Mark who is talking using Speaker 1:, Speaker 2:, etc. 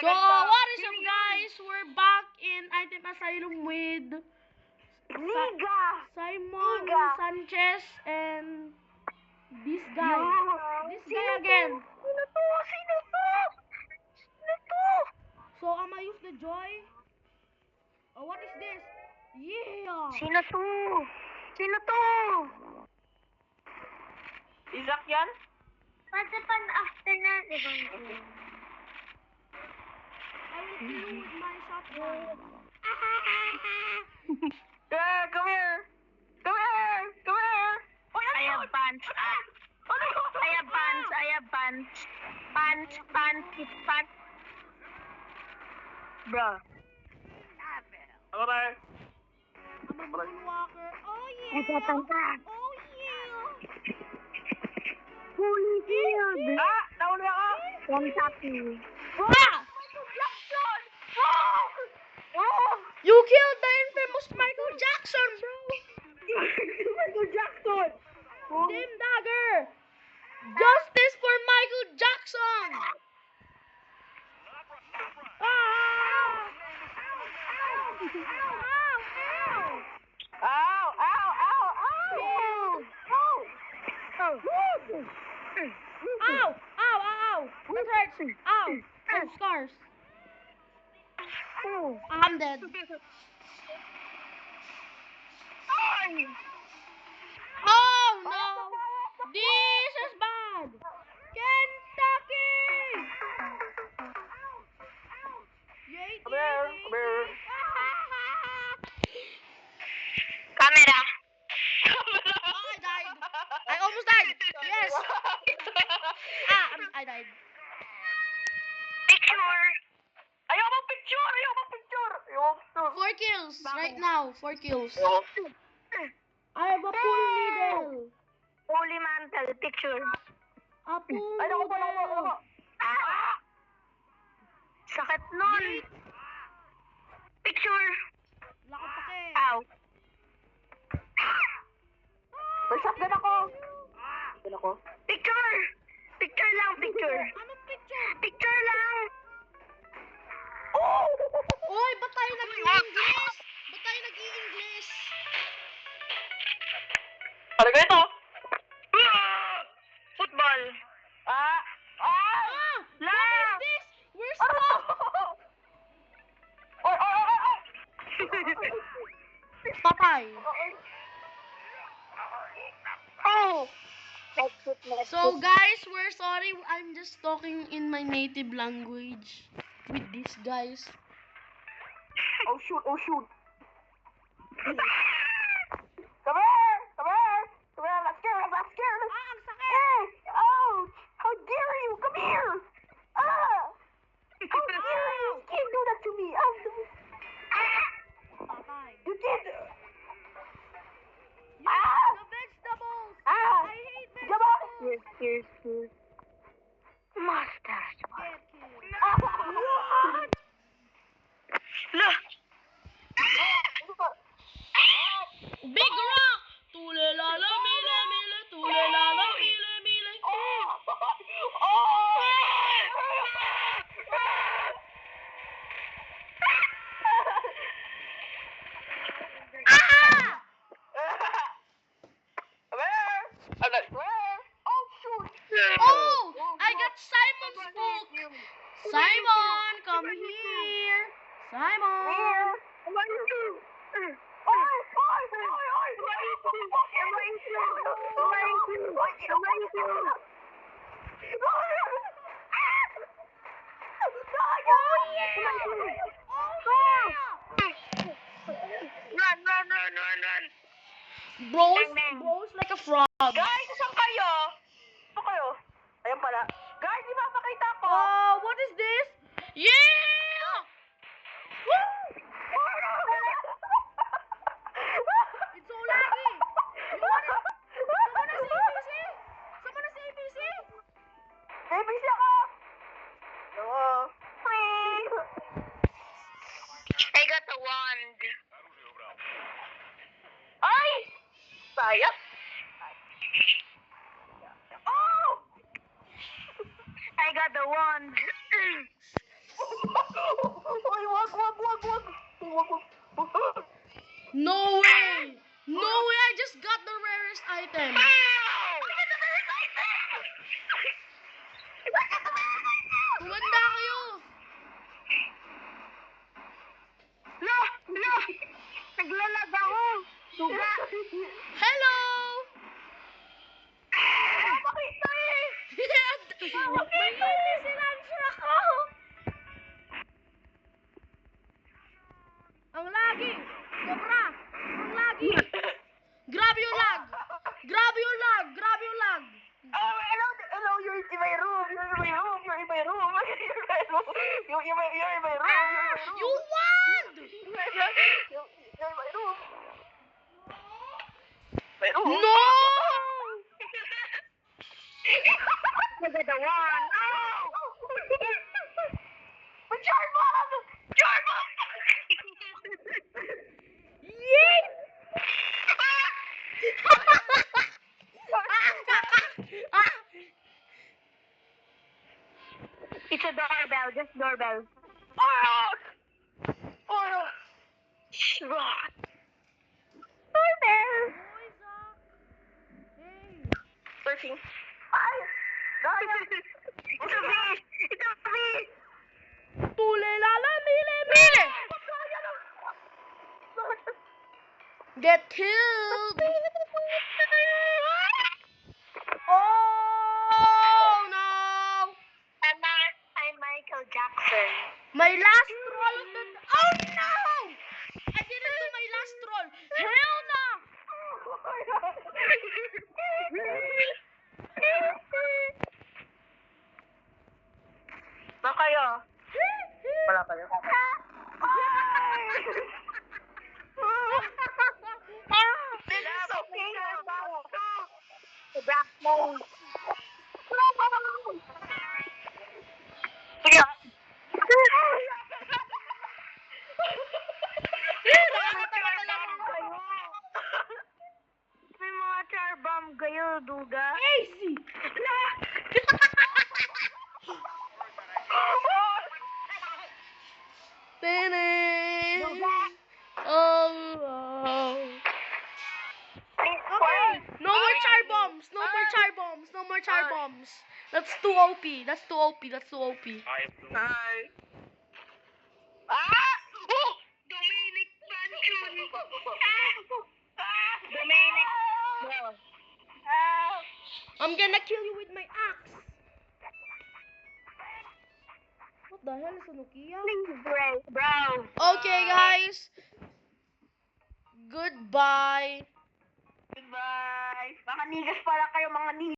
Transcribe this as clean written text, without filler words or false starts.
Speaker 1: So, what is up guys? We're back in Item Asylum with Simon Sanchez and this guy. This guy again.
Speaker 2: Sino to?
Speaker 1: So, I'ma use the joy. Oh, what is this? Yeah!
Speaker 2: Sino to?
Speaker 3: Isaac yan?
Speaker 2: Pati pan after na, diba?
Speaker 1: I will kill you with my shotgun.
Speaker 3: Yeah, come here! Come here! Come here! Oh,
Speaker 2: I have pants. I have pants. Pants. Bro.
Speaker 3: Ano tayo?
Speaker 1: I'm a moonwalker. Oh yeah!
Speaker 2: Nagtatangka.
Speaker 1: Oh yeah!
Speaker 2: Holy shield.
Speaker 3: Ah! Nahuli ako!
Speaker 2: Kentucky.
Speaker 1: Ah! You killed the infamous Michael Jackson, bro!
Speaker 3: Michael Jackson!
Speaker 1: Team Dagger! Justice for Michael Jackson!
Speaker 3: Ow! Ow! Ow!
Speaker 1: Ow! Ow! Ow! That hurts! Ow! I have scars. I'm dead. Oh no! This is bad! Kentucky! Yay!
Speaker 3: Come here! Come here!
Speaker 2: Camera.
Speaker 1: Oh, I died! I almost died! Yes! I died.
Speaker 2: Picture.
Speaker 3: Ayaw mag-picture!
Speaker 1: 4 kills right now. 4 kills.
Speaker 3: Ayaw.
Speaker 1: I have a full needle.
Speaker 2: Holy mantle. Picture.
Speaker 1: A full
Speaker 3: Ay, naku po!
Speaker 1: needle.
Speaker 2: Sakit nun. Picture.
Speaker 1: Lakapake.
Speaker 2: Ow.
Speaker 3: May shotgun ako!
Speaker 2: Picture. Picture lang, picture.
Speaker 1: Anong picture?
Speaker 2: Picture lang.
Speaker 1: Oy, ba't tayo nag-i-English? Ba't tayo nag-i-English?
Speaker 3: Ano ganito?
Speaker 2: Football.
Speaker 3: Ah!
Speaker 1: Ah!
Speaker 2: La.
Speaker 1: What is this? We're stuck!
Speaker 3: Oy!
Speaker 1: Patay.
Speaker 2: Oh.
Speaker 1: So guys, we're sorry. I'm just talking in my native language with these guys.
Speaker 3: Oh shoot! Come here! I'm scared!
Speaker 1: Ah, ang sakit!
Speaker 3: Hey! Ouch! How dare you! Come here! Ah! How dare you! You can't do that to me!
Speaker 1: Patay.
Speaker 3: You can't!
Speaker 1: The vegetables!
Speaker 3: Ah!
Speaker 1: I hate
Speaker 3: Come on!
Speaker 1: vegetables!
Speaker 2: Here's Master.
Speaker 1: Get killed.
Speaker 3: What?
Speaker 2: Look.
Speaker 1: Big rock! Tulelala, mile, mile, tulelala, mile, mile. Ah! Oh! I got Simon's book! Simon, come here! Simon!
Speaker 2: Run.
Speaker 1: Bros like a frog.
Speaker 3: Guys, saan kayo? Saan kayo? Ayan pala. Guys, ipapakita ko.
Speaker 1: What is this? Yeah! It's so laggy! You wanna... Someone has ABC?
Speaker 3: ABC ako! Oo. Free!
Speaker 2: I got a wand.
Speaker 3: Ay! Sayap! Oh!
Speaker 2: I got the wand.
Speaker 1: No way! No way! I just got the rarest item. Kumanda kayo!
Speaker 2: No! No! Naglalag ako! Suga!
Speaker 1: Hello!
Speaker 2: Makita eh!
Speaker 1: May sinansya ako! Ang lagi! Sobra! Ang lagi! Grabe yung lag! Grabe yung lag! Grabe yung lag!
Speaker 3: Hello, you're in my room. You're in my room. You're in my room. You're in my room. You're in my room. You're in my room.
Speaker 1: You won!
Speaker 3: You're in my room. My room.
Speaker 1: No!
Speaker 2: Look at the one! Oh!
Speaker 3: Charbon! Charbon!
Speaker 1: Yay!
Speaker 2: It's a doorbell, just doorbell. Doorbell!
Speaker 3: Surfing. Ay! Gaya!
Speaker 2: It's a fish! It's a fish!
Speaker 1: Tulelala, mile, mile! Get killed! Oh no!
Speaker 2: I'm Michael Jackson.
Speaker 1: My last roll of the... Oh no! I didn't do my last roll. Hell no!
Speaker 2: Ba kayo?
Speaker 3: Wala kayo.
Speaker 2: This is so the black mold.
Speaker 3: Sige.
Speaker 1: Nakakatawa talaga.
Speaker 2: May mga charbomb kayo, duga.
Speaker 1: Easy! Tene! Oh.
Speaker 2: Okay.
Speaker 1: No more char bombs! No more char bombs! No more char bombs! That's too OP! That's too OP! That's too OP!
Speaker 3: Hi.
Speaker 2: Dominic Panchun. Dominic. No.
Speaker 1: I'm gonna kill you with my axe! What the hell is a Nokia?
Speaker 2: Bro.
Speaker 1: Okay, guys. Goodbye.
Speaker 3: Goodbye. Mga nigas pala kayo, mga nigas.